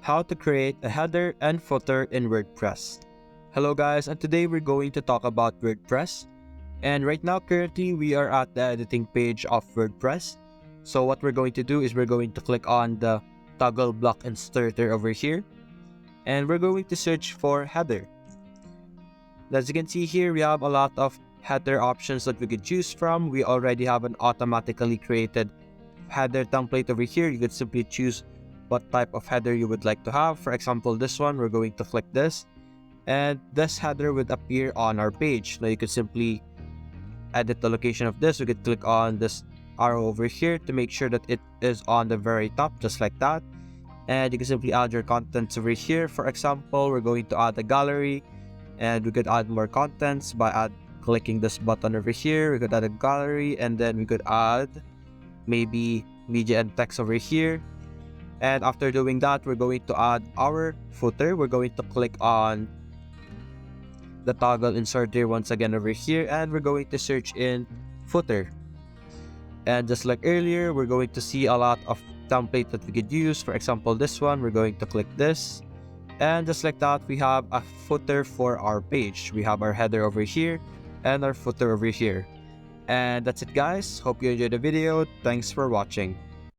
how to create a header and footer in WordPress. Hello guys, and today we're going to talk about WordPress. And right now currently we are at the editing page of WordPress. So what we're going to do is we're going to click on the toggle block inserter over here. And we're going to search for header. As you can see here, we have a lot of header options that we could choose from. We already have an automatically created header template over here. You could simply choose what type of header you would like to have. For example, this one, we're going to click this, and this header would appear on our page. Now you could simply edit the location of this. We could click on this arrow over here to make sure that it is on the very top, just like that. And you can simply add your contents over here. For example, we're going to add a gallery, and we could add more contents by clicking this button over here. We could add a gallery, and then we could add maybe media and text over here. And after doing that, we're going to add our footer. We're going to click on the toggle inserter once again over here, and we're going to search in footer. And just like earlier, we're going to see a lot of templates that we could use. For example, this one, we're going to click this. And just like that, we have a footer for our page. We have our header over here and our footer over here. And that's it guys. Hope you enjoyed the video. Thanks for watching.